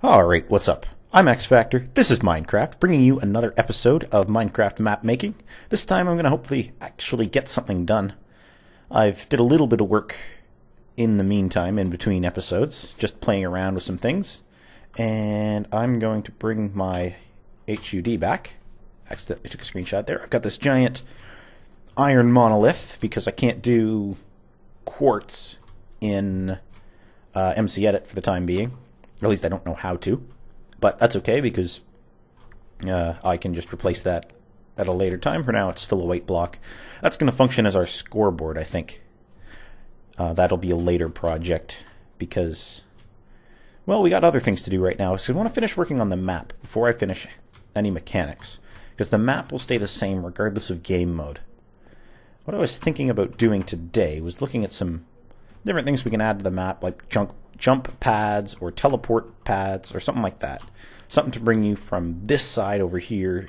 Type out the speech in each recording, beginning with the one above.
Alright, what's up? I'm X-Factor, this is Minecraft, bringing you another episode of Minecraft map making. This time I'm going to hopefully actually get something done. I've did a little bit of work in the meantime, in between episodes, just playing around with some things. And I'm going to bring my HUD back. Accidentally took a screenshot there. I've got this giant iron monolith, because I can't do quartz in MC Edit for the time being. Or at least I don't know how to. But that's okay, because I can just replace that at a later time. For now, it's still a weight block. That's going to function as our scoreboard, I think. That'll be a later project, because, well, we got other things to do right now. So I want to finish working on the map before I finish any mechanics, because the map will stay the same regardless of game mode. What I was thinking about doing today was looking at some different things we can add to the map, like jump pads or teleport pads or something like that. Something to bring you from this side over here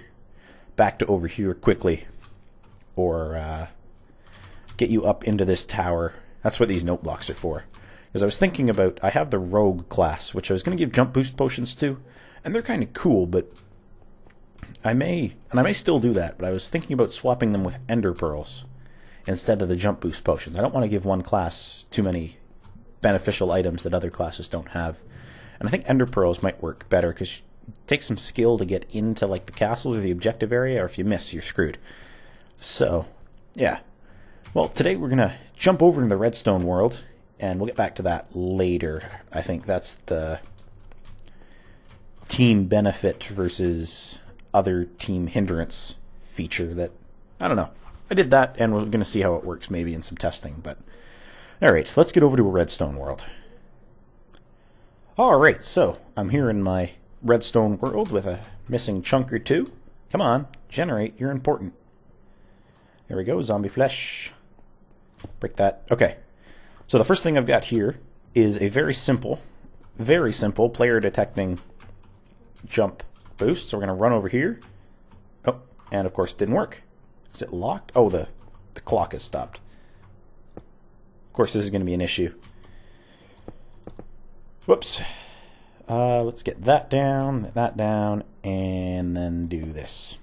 back to over here quickly, or get you up into this tower. That's what these note blocks are for. Because I was thinking about, I have the rogue class, which I was going to give jump boost potions to, and they're kind of cool, but I may still do that, but I was thinking about swapping them with ender pearls instead of the jump boost potions. I don't want to give one class too many beneficial items that other classes don't have. And I think ender pearls might work better, because it takes some skill to get into like the castles or the objective area, or if you miss, you're screwed. So, yeah. Well, today we're going to jump over into the redstone world, and we'll get back to that later. I think that's the team benefit versus other team hindrance feature that, I don't know. I did that, and we're going to see how it works maybe in some testing, but alright, let's get over to a redstone world. Alright, so I'm here in my redstone world with a missing chunk or two. Come on, generate, you're important. There we go, zombie flesh. Break that. Okay, so the first thing I've got here is a very simple player detecting jump boost. So we're going to run over here. Oh, and of course it didn't work. Is it locked? Oh, the clock has stopped. Of course, this is going to be an issue. Whoops. Let's get that down, and then do this.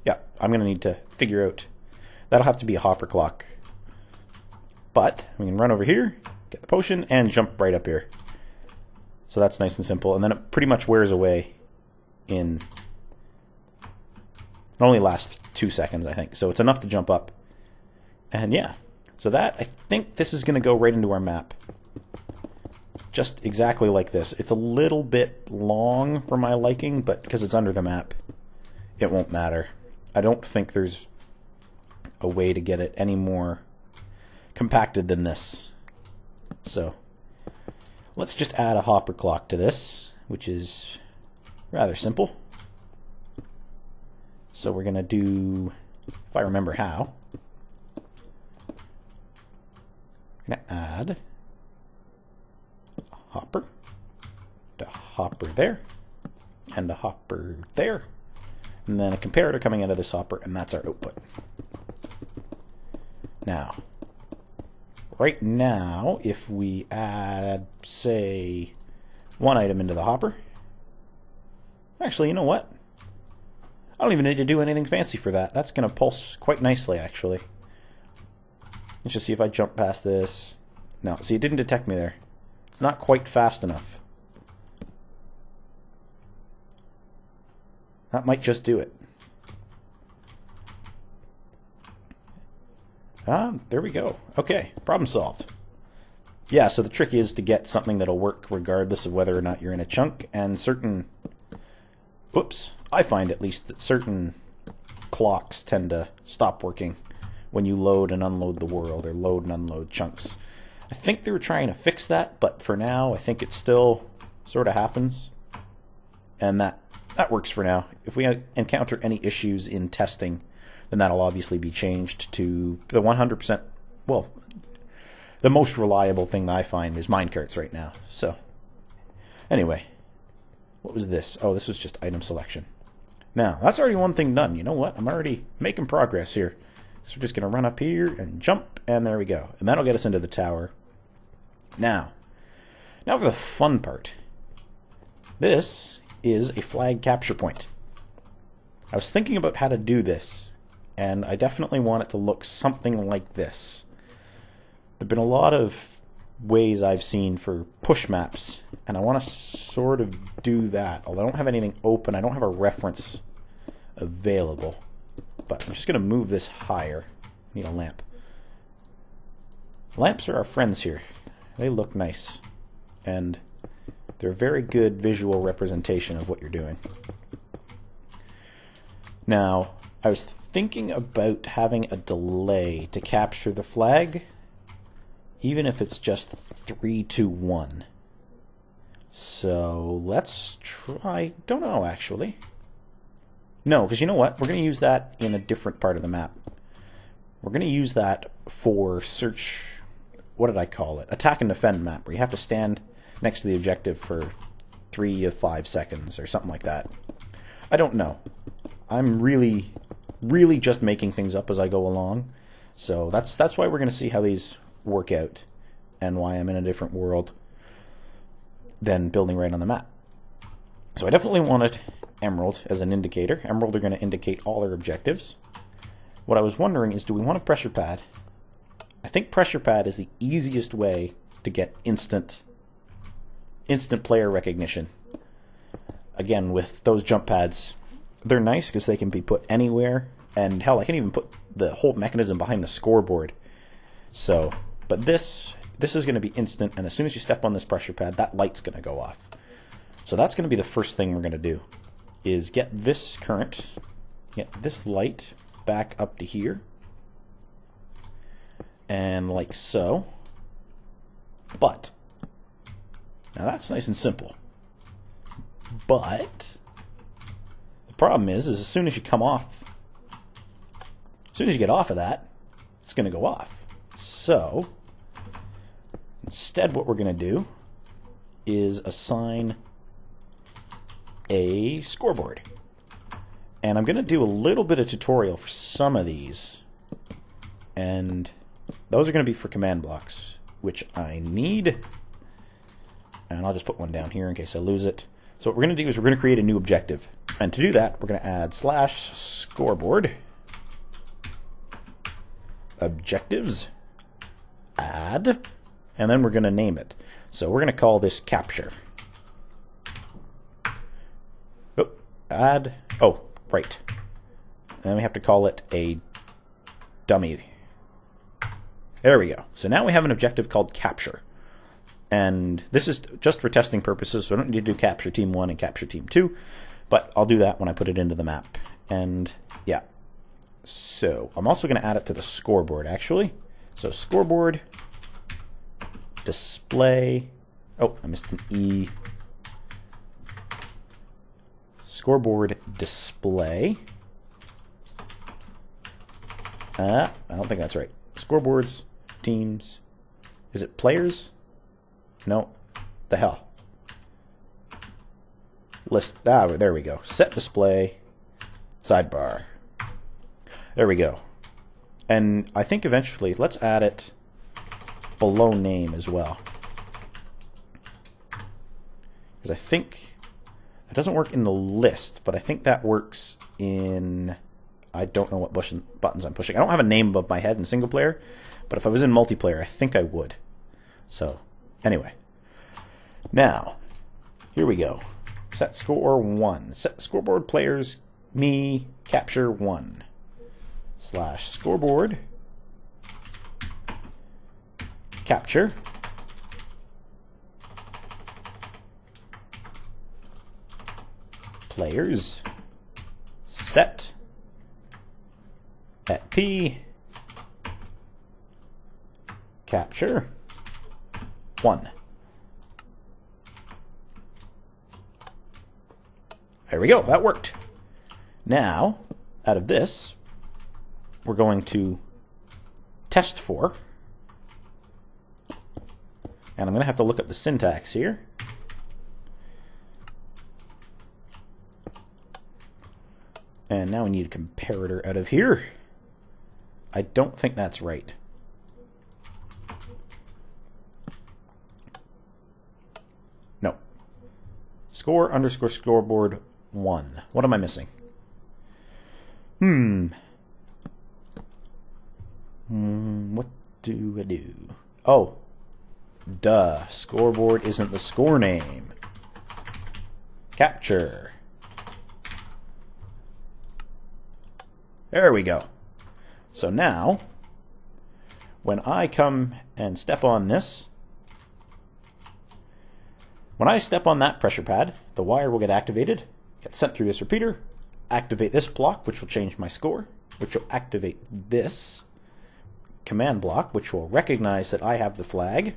Yeah, I'm going to need to figure out. That'll have to be a hopper clock. But we can run over here, get the potion, and jump right up here. So that's nice and simple. And then it pretty much wears away in... It only lasts 2 seconds, I think. So it's enough to jump up. And yeah. So that, I think this is going to go right into our map. Just exactly like this. It's a little bit long for my liking, but because it's under the map, it won't matter. I don't think there's a way to get it any more compacted than this. So, let's just add a hopper clock to this, which is rather simple. So we're going to do, if I remember how, I'm going to add a hopper there, and a hopper there, and then a comparator coming out of this hopper, and that's our output. Now, right now, if we add, say, one item into the hopper, actually, you know what? I don't even need to do anything fancy for that. That's going to pulse quite nicely, actually. Let's just see if I jump past this. No, see, it didn't detect me there. It's not quite fast enough. That might just do it. There we go. Okay, problem solved. Yeah, so the trick is to get something that'll work regardless of whether or not you're in a chunk, and certain... Whoops. I find at least that certain clocks tend to stop working when you load and unload the world, or load and unload chunks. I think they were trying to fix that, but for now I think it still sort of happens. And that works for now. If we encounter any issues in testing, then that'll obviously be changed to the 100%, well, the most reliable thing that I find is minecarts right now. So, anyway, what was this? Oh, this was just item selection. Now, that's already one thing done. You know what? I'm already making progress here. So we're just going to run up here and jump, and there we go. And that'll get us into the tower. Now for the fun part. This is a flag capture point. I was thinking about how to do this, and I definitely want it to look something like this. There have been a lot of ways I've seen for push maps, and I want to sort of do that. Although I don't have anything open, I don't have a reference available. But I'm just going to move this higher. Need a lamp. Lamps are our friends here. They look nice, and they're a very good visual representation of what you're doing. Now, I was thinking about having a delay to capture the flag, even if it's just 3, 2, 1. So let's try. Don't know, actually. No, because you know what? We're going to use that in a different part of the map. We're going to use that for search. What did I call it? Attack and defend map, where you have to stand next to the objective for 3 to 5 seconds or something like that. I don't know. I'm really just making things up as I go along. So that's why we're going to see how these work out and why I'm in a different world than building right on the map. So I definitely wanted Emerald as an indicator. Emerald are going to indicate all their objectives. What I was wondering is, do we want a pressure pad? I think pressure pad is the easiest way to get instant player recognition. Again, with those jump pads, they're nice because they can be put anywhere, and hell, I can even put the whole mechanism behind the scoreboard. So, but this is going to be instant, and as soon as you step on this pressure pad, that light's going to go off. So that's going to be the first thing we're going to do, is get this current, get this light back up to here, and like so. But now that's nice and simple. But the problem is as soon as you come off, as soon as you get off of that, it's going to go off. So instead what we're going to do is assign a scoreboard. And I'm going to do a little bit of tutorial for some of these. And those are going to be for command blocks, which I need. And I'll just put one down here in case I lose it. So what we're going to do is we're going to create a new objective. And to do that, we're going to add /scoreboard objectives add, and then we're going to name it. So we're going to call this capture. Oh, add. Oh, right. And then we have to call it a dummy. There we go. So now we have an objective called capture. And this is just for testing purposes, so I don't need to do capture team 1 and capture team 2, but I'll do that when I put it into the map. And yeah. So I'm also going to add it to the scoreboard, actually. So scoreboard display. Oh, I missed an E. Scoreboard display. I don't think that's right. Scoreboards, teams. Is it players? No. The hell. List. Ah, there we go. Set display. Sidebar. There we go. And I think eventually, let's add it below name as well. Because I think it doesn't work in the list, but I think that works in... I don't know what buttons I'm pushing. I don't have a name above my head in single player, but if I was in multiplayer, I think I would. So, anyway. Now, here we go. Set score 1. Set scoreboard players, me, capture 1. /scoreboard capture players set at P capture 1. There we go, that worked. Now, out of this, we're going to test for, and I'm going to have to look up the syntax here. And now we need a comparator out of here. I don't think that's right. No. Score underscore scoreboard 1. What am I missing? What do I do? Oh, duh. Scoreboard isn't the score name. Capture. There we go. So now, when I come and step on this, when I step on that pressure pad, the wire will get activated, get sent through this repeater, activate this block, which will change my score, which will activate this command block, which will recognize that I have the flag,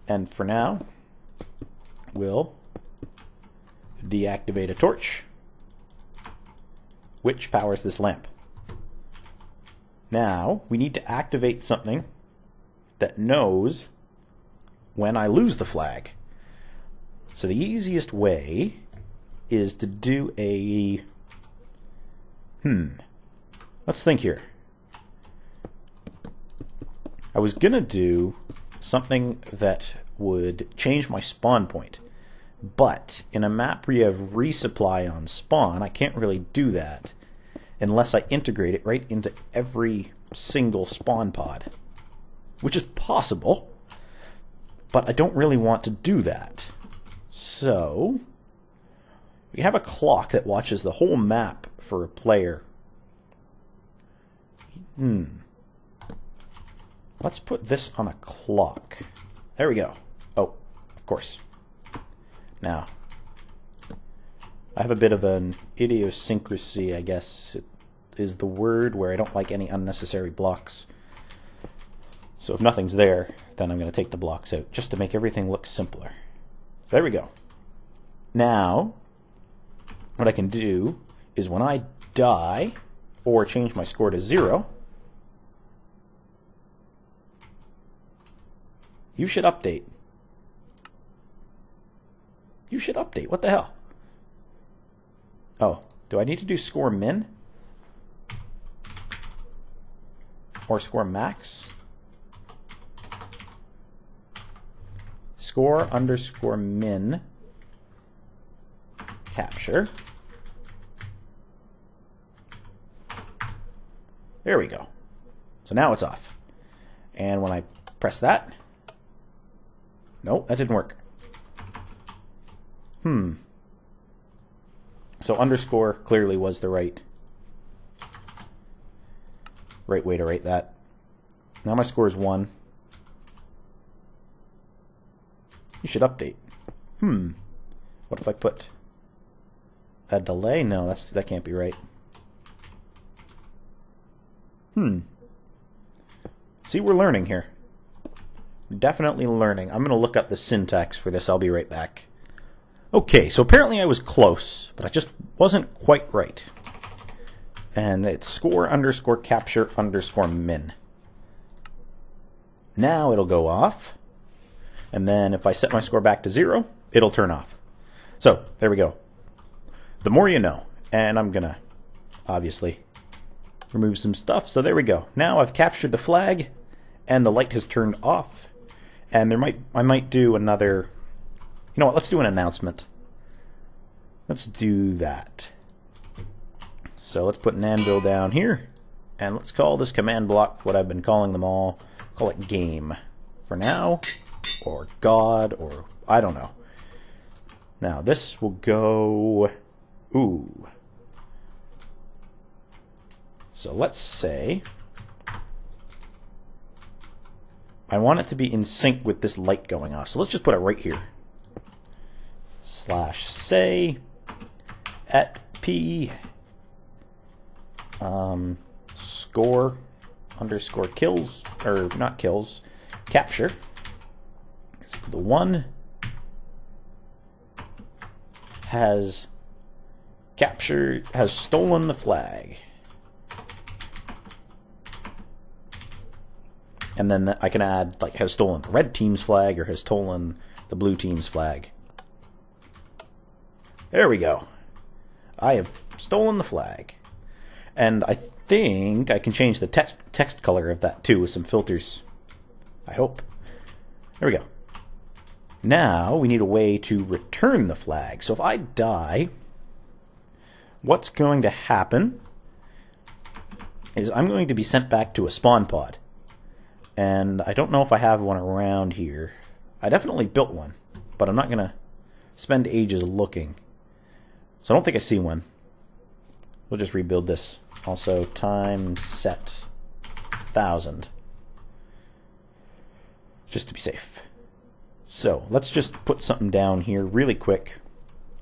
and for now, will deactivate a torch, which powers this lamp. Now, we need to activate something that knows when I lose the flag. So the easiest way is to do a... Let's think here. I was going to do something that would change my spawn point. But in a map where you have resupply on spawn, I can't really do that unless I integrate it right into every single spawn pod. Which is possible, but I don't really want to do that. So, we have a clock that watches the whole map for a player. Let's put this on a clock. There we go. Oh, of course. Now, I have a bit of an idiosyncrasy, I guess is the word, where I don't like any unnecessary blocks. So if nothing's there, then I'm going to take the blocks out, just to make everything look simpler. There we go. Now, what I can do is when I die, or change my score to 0, you should update. You should update. What the hell? Oh, do I need to do score min? Or score max? Score underscore min. Capture. There we go. So now it's off. And when I press that, nope, that didn't work. So underscore clearly was the right way to write that. Now my score is 1. You should update. What if I put a delay? No, that can't be right. See, we're learning here. Definitely learning. I'm going to look up the syntax for this. I'll be right back. Okay, so apparently I was close, but I just wasn't quite right. And it's score underscore capture underscore min. Now it'll go off. And then if I set my score back to 0, it'll turn off. So, there we go. The more you know. And I'm going to, obviously, remove some stuff. So there we go. Now I've captured the flag, and the light has turned off. And I might do another... You know what, let's do an announcement. Let's do that. So let's put an anvil down here, and let's call this command block what I've been calling them all. Call it game for now, or God, or I don't know. Now this will go... Ooh. So let's say I want it to be in sync with this light going off. So let's just put it right here. /say at p score underscore kills, or not kills, capture. So the 1 has captured, has stolen the flag. And then I can add, like, has stolen the red team's flag, or has stolen the blue team's flag. There we go. I have stolen the flag. And I think I can change the text color of that too with some filters. I hope. There we go. Now we need a way to return the flag. So if I die, what's going to happen is I'm going to be sent back to a spawn pod. And I don't know if I have one around here. I definitely built one, but I'm not going to spend ages looking. So I don't think I see one. We'll just rebuild this. Also, time set 1000. Just to be safe. So let's just put something down here really quick,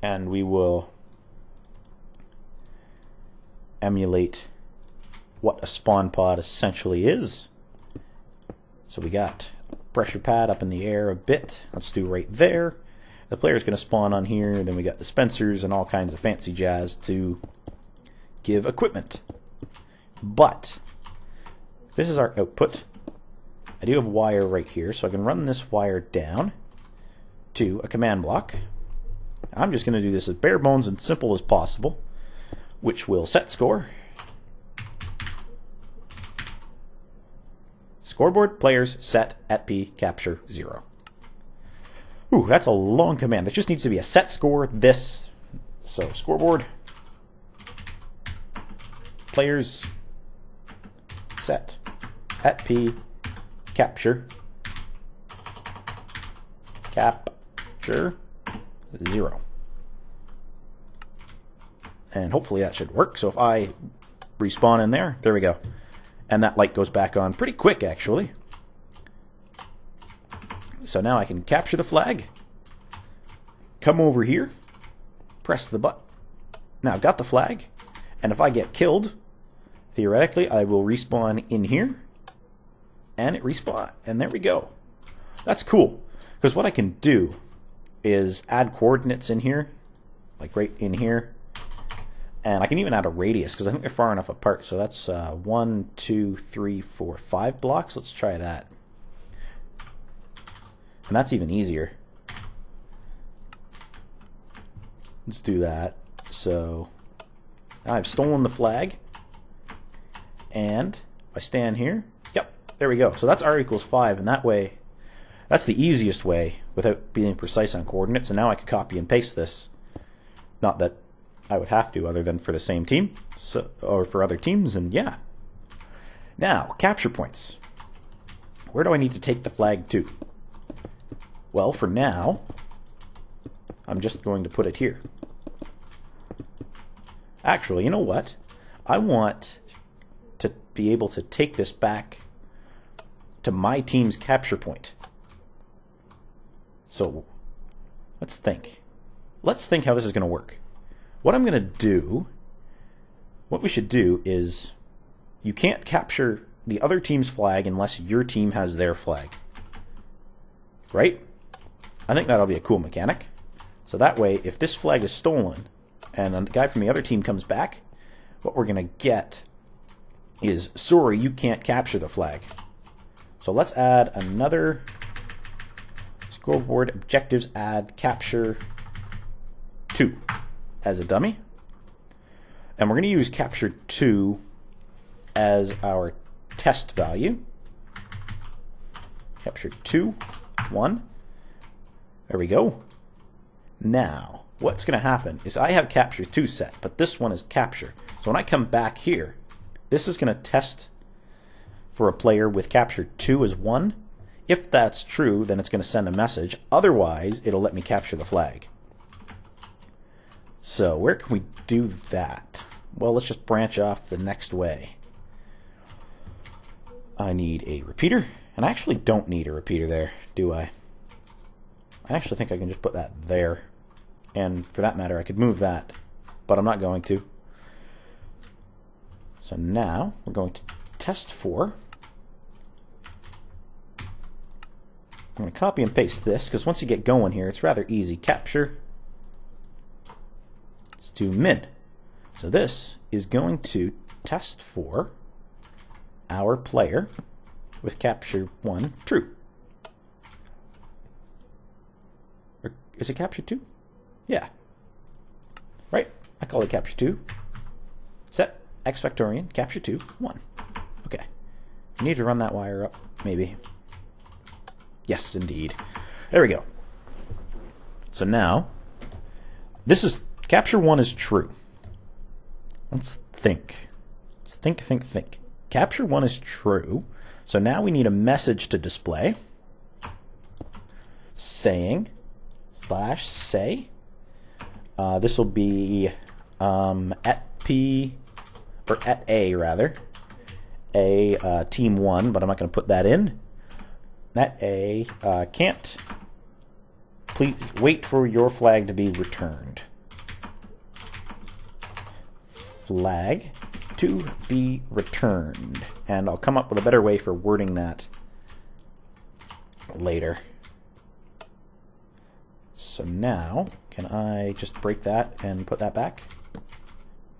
and we will emulate what a spawn pod essentially is. So we got pressure pad up in the air a bit. Let's do right there. The player's going to spawn on here. Then we got dispensers and all kinds of fancy jazz to give equipment. But this is our output. I do have wire right here, so I can run this wire down to a command block. I'm just going to do this as bare bones and simple as possible, which will set score. Scoreboard players set at P capture 0. Ooh, that's a long command. That just needs to be a set score this. So scoreboard players set at P capture 0. And hopefully that should work. So if I respawn in there we go. And that light goes back on pretty quick, actually. So now I can capture the flag, come over here, press the button. Now I've got the flag, and if I get killed, theoretically I will respawn in here, and it respawn, and there we go. That's cool, because what I can do is add coordinates in here, like right in here, and I can even add a radius, because I think they're far enough apart. So that's 1, 2, 3, 4, 5 blocks. Let's try that. And that's even easier. Let's do that. So now I've stolen the flag, and if I stand here, yep, there we go. So that's r equals 5, and that way, that's the easiest way without being precise on coordinates. And now I can copy and paste this. Not that I would have to, other than for the same team, so, or for other teams, and yeah. Now, capture points. Where do I need to take the flag to? Well, for now, I'm just going to put it here. Actually, you know what? I want to be able to take this back to my team's capture point. So, let's think. Let's think how this is going to work. What I'm going to do, what we should do is, you can't capture the other team's flag unless your team has their flag. Right? I think that'll be a cool mechanic. So that way, if this flag is stolen, and the guy from the other team comes back, what we're going to get is, sorry, you can't capture the flag. So let's add another scoreboard objectives, add capture 2. As a dummy, and we're going to use capture 2 as our test value. Capture 2, 1. There we go. Now, what's going to happen is I have capture 2 set, but this one is capture. So when I come back here, this is going to test for a player with capture 2 as 1. If that's true, then it's going to send a message. Otherwise, it'll let me capture the flag. So where can we do that? Well, let's just branch off the next way. I need a repeater, and I actually don't need a repeater there, do I? I actually think I can just put that there, and for that matter I could move that, but I'm not going to. So now we're going to test for. I'm going to copy and paste this, because once you get going here, it's rather easy. Capture to min. So this is going to test for our player with capture 1 true. Or is it capture 2? Yeah. Right? I call it capture 2. Set X-Factorian capture 2 1. Okay. You need to run that wire up, maybe. Yes, indeed. There we go. So now, this is, capture 1 is true. Let's think. Let's think. Capture 1 is true. So now we need a message to display saying /say. This will be at P, or at A rather. Team 1, but I'm not going to put that in. At A, can't. Please wait for your flag to be returned. Flag to be returned. And I'll come up with a better way for wording that later. So now, can I just break that and put that back?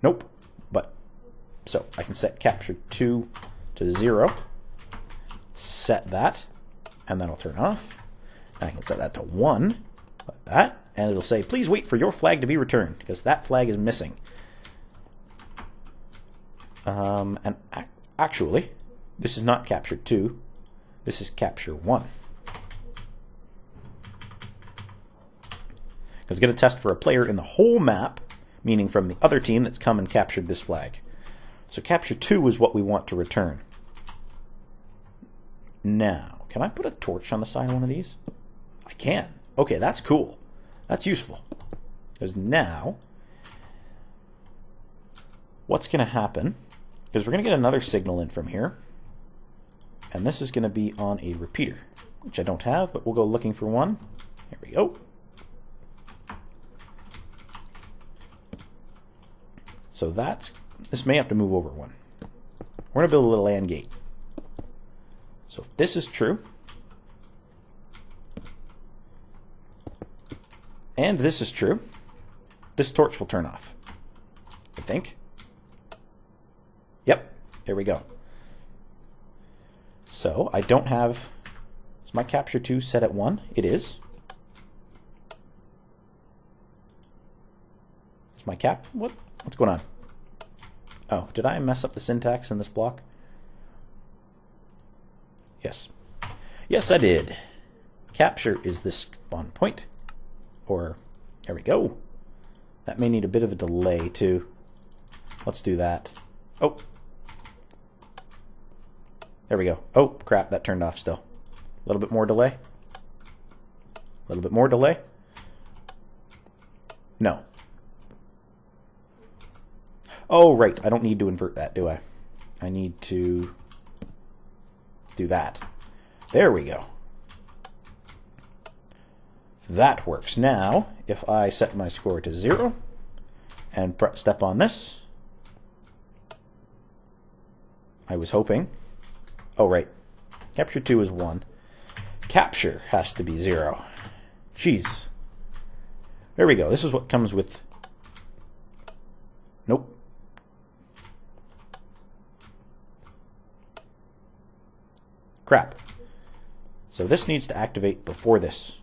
Nope. But, so I can set capture 2 to 0. Set that, and that'll turn off. I can set that to 1, like that, and it'll say, please wait for your flag to be returned, because that flag is missing. And actually, this is not capture 2, this is capture 1. Because it's going to test for a player in the whole map, meaning from the other team that's come and captured this flag. So capture 2 is what we want to return. Now, can I put a torch on the side of one of these? I can. Okay, that's cool. That's useful. Because now, what's going to happen is we're going to get another signal in from here. And this is going to be on a repeater, which I don't have, but we'll go looking for one. Here we go. So this may have to move over one. We're going to build a little AND gate. So if this is true, and this is true, this torch will turn off. I think. Yep, there we go. So I don't have, is my capture 2 set at 1? It is. Is my what's going on? Oh, did I mess up the syntax in this block? Yes. Yes, I did. Capture is this spawn point. Or, there we go. That may need a bit of a delay, too. Let's do that. Oh. There we go. Oh, crap, that turned off still. A little bit more delay. A little bit more delay. No. Oh, right. I don't need to invert that, do I? I need to do that. There we go. That works. Now, if I set my score to 0 and step on this, I was hoping. Oh, right. Capture 2 is 1. Capture has to be 0. Jeez. There we go. This is what comes with... Nope. Crap. So this needs to activate before this.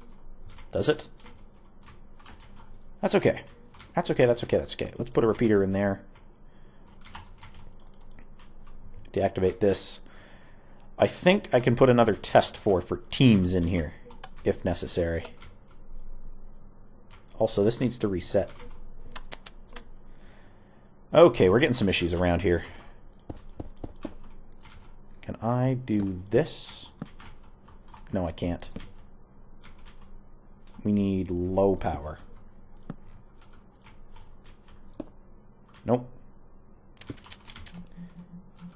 Does it? That's okay. That's okay, that's okay, that's okay. Let's put a repeater in there. Deactivate this. I think I can put another test for teams in here, if necessary. Also, this needs to reset. Okay, we're getting some issues around here. Can I do this? No, I can't. We need low power. Nope.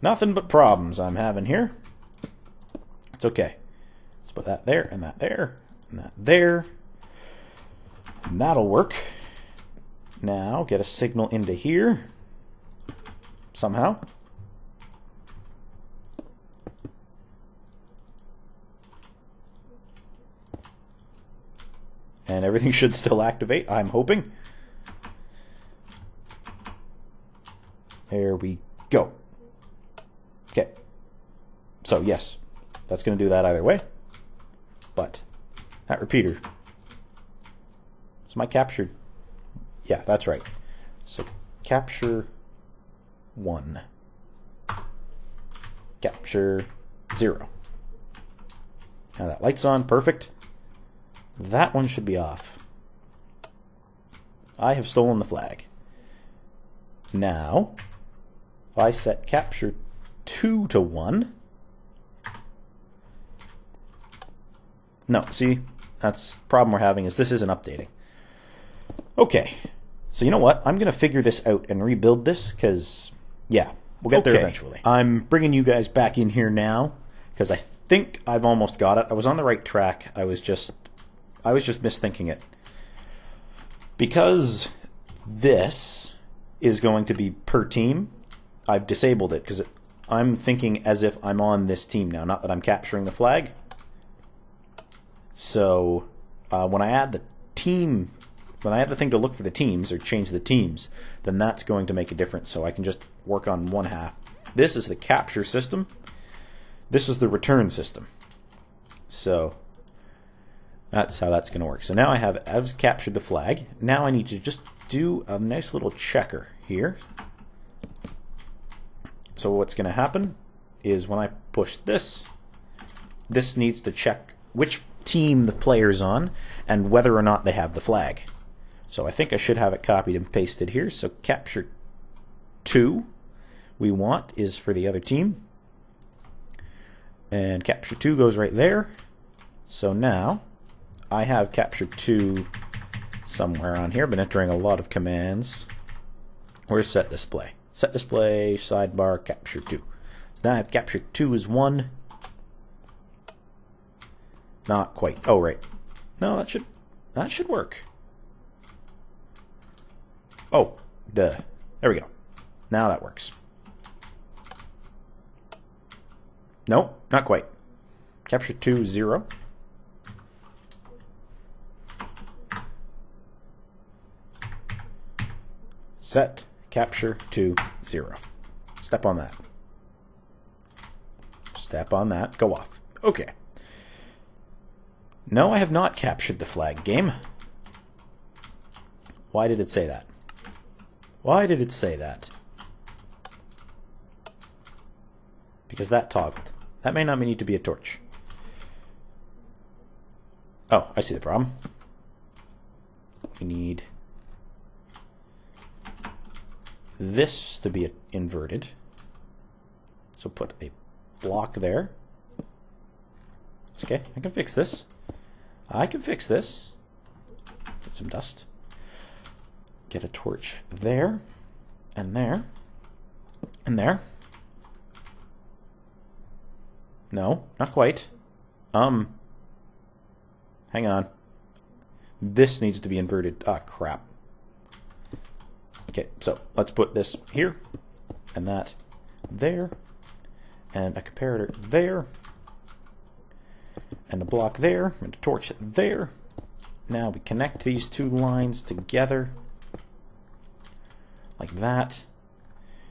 Nothing but problems I'm having here. It's okay. Let's put that there, and that there, and that there. And that'll work. Now, get a signal into here. Somehow. And everything should still activate, I'm hoping. There we go. Okay. So, yes, that's going to do that either way. But that repeater. So my captured. Yeah, that's right. So capture 1. Capture 0. Now that light's on, perfect. That one should be off. I have stolen the flag. Now, if I set capture 2 to 1... No, see? That's the problem we're having is this isn't updating. Okay, so you know what? I'm going to figure this out and rebuild this, because, yeah, we'll get there eventually. I'm bringing you guys back in here now, because I think I've almost got it. I was on the right track. I was just misthinking it. Because this is going to be per team, I've disabled it, because I'm thinking as if I'm on this team now, not that I'm capturing the flag. So when I add the team, when I add the thing to look for the teams or change the teams, then that's going to make a difference. So I can just work on one half. This is the capture system. This is the return system. So that's how that's going to work. So now I've captured the flag. Now I need to just do a nice little checker here. So what's going to happen is when I push this, this needs to check which team the player's on and whether or not they have the flag. So I think I should have it copied and pasted here. So capture 2 we want is for the other team. And capture 2 goes right there. So now I have capture 2 somewhere on here. I've been entering a lot of commands. Where's set display? Set display, sidebar, capture 2. So now I have capture 2 is 1. Not quite. Oh, right. No, that should work. Oh, duh. There we go. Now that works. No, not quite. Capture 2, 0. Set capture 2, 0. Step on that. Step on that. Go off. Okay. No, I have not captured the flag, game. Why did it say that? Why did it say that? Because that toggled. That may not need to be a torch. Oh, I see the problem. We need this to be inverted. So put a block there. Okay, I can fix this. I can fix this. Get some dust. Get a torch there, and there, and there. No, not quite. Hang on. This needs to be inverted. Ah, crap. Okay, so let's put this here, and that there, and a comparator there, and a block there, and a torch there. Now we connect these two lines together, like that,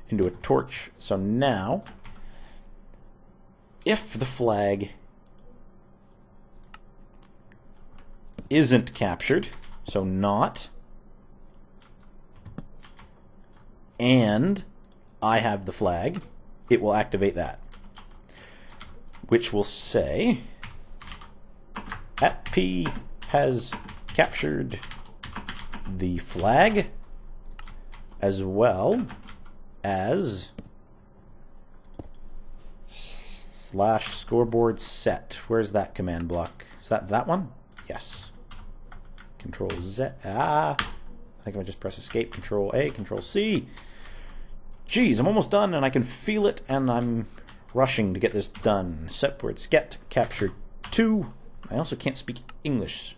into a torch. So now, if the flag isn't captured, so not, and I have the flag, it will activate that, which will say @p has captured the flag as well as /scoreboard set. Where's that command block? Is that one? Yes. Control Z. I think if I just press escape, Control A, Control C. Geez, I'm almost done and I can feel it and I'm rushing to get this done. Set word get capture 2. I also can't speak English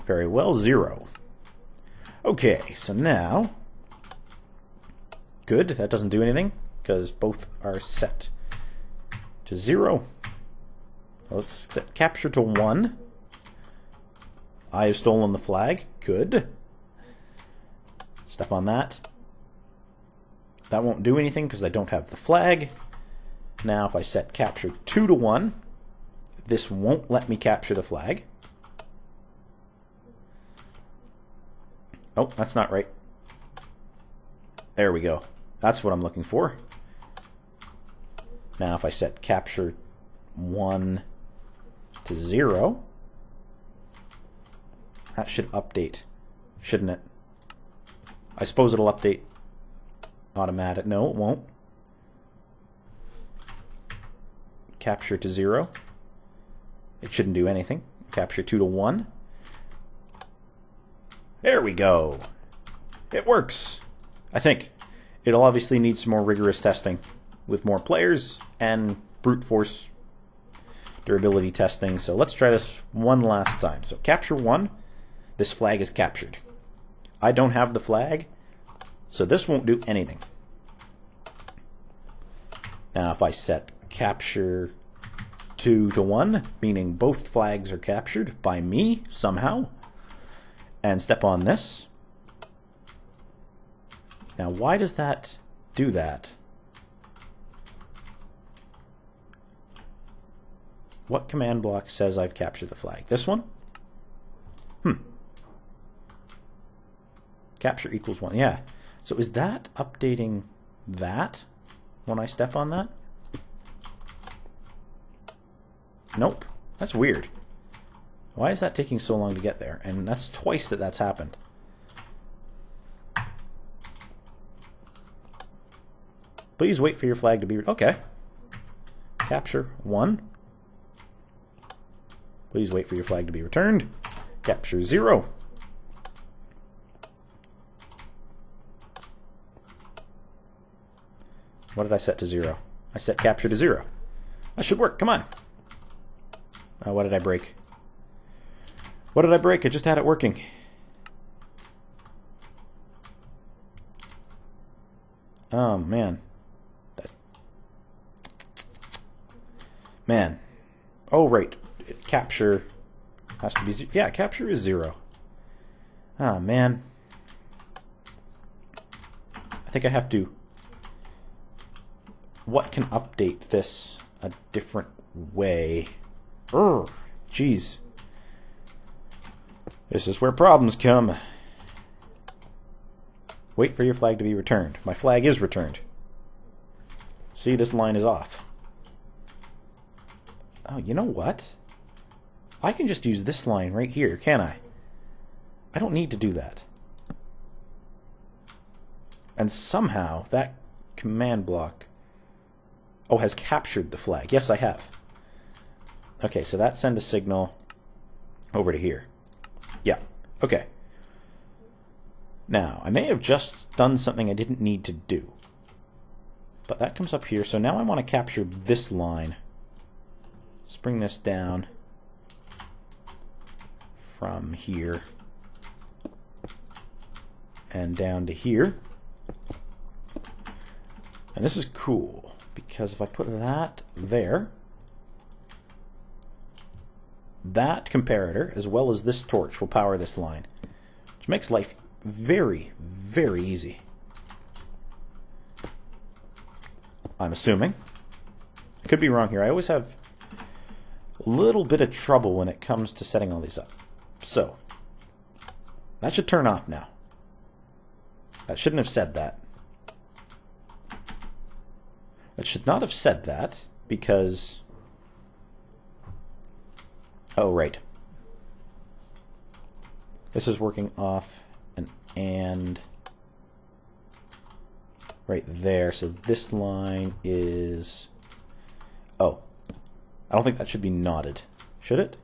very well. 0. Okay, so now, good, that doesn't do anything because both are set to 0. Let's set capture to 1. I have stolen the flag. Good. Step on that. That won't do anything because I don't have the flag. Now if I set capture 2 to 1, this won't let me capture the flag. Oh, that's not right. There we go. That's what I'm looking for. Now if I set capture 1 to 0, that should update, shouldn't it? I suppose it'll update automatic. No, it won't. Capture to 0. It shouldn't do anything. Capture 2 to 1. There we go. It works. I think. It'll obviously need some more rigorous testing with more players and brute force durability testing. So let's try this one last time. So capture 1. This flag is captured. I don't have the flag, so this won't do anything. Now if I set capture 2 to 1, meaning both flags are captured by me somehow, and step on this. Now why does that do that? What command block says I've captured the flag? This one? Capture equals 1. Yeah. So is that updating that when I step on that? Nope. That's weird. Why is that taking so long to get there? And that's twice that that's happened. Please wait for your flag to be... Okay. Capture 1. Please wait for your flag to be returned. Capture 0. What did I set to 0? I set capture to 0. That should work. Come on. What did I break? What did I break? I just had it working. Oh, man. Man. Oh, right. Capture has to be... Yeah, capture is 0. Ah, man. I think I have to... What can update this a different way? Jeez. This is where problems come. Wait for your flag to be returned. My flag is returned. See, this line is off. Oh, you know what? I can just use this line right here, can't I? I don't need to do that. And somehow that command block... Oh, has captured the flag. Yes, I have. Okay, so that sends a signal over to here. Yeah, okay. Now, I may have just done something I didn't need to do. But that comes up here, so now I want to capture this line. Let's bring this down from here and down to here. And this is cool, because if I put that there, that comparator, as well as this torch, will power this line, which makes life very, very easy. I'm assuming. I could be wrong here. I always have a little bit of trouble when it comes to setting all these up. So, that should turn off now. That shouldn't have said that. That should not have said that, because... Oh, right. This is working off an and right there. So this line is... Oh. I don't think that should be knotted. Should it?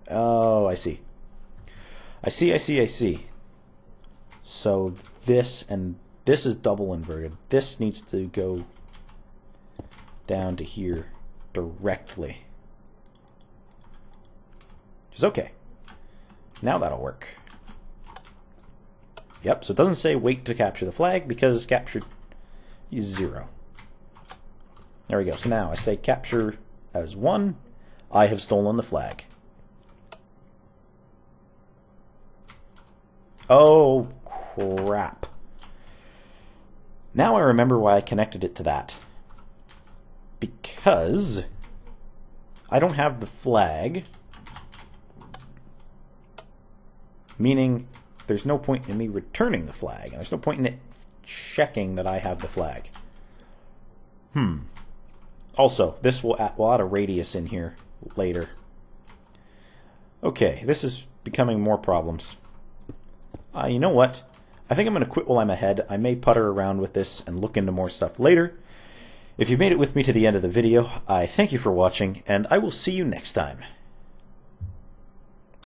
Oh, I see. I see. So this and this is double inverted. This needs to go down to here directly. Which is okay. Now that'll work. Yep, so it doesn't say wait to capture the flag because capture is 0. There we go. So now I say capture as 1. I have stolen the flag. Oh, crap. Now I remember why I connected it to that. Because I don't have the flag, meaning there's no point in me returning the flag, and there's no point in it checking that I have the flag. Also, this will add a radius in here later. Okay, this is becoming more problems. You know what? I think I'm going to quit while I'm ahead. I may putter around with this and look into more stuff later. If you made it with me to the end of the video, I thank you for watching, and I will see you next time.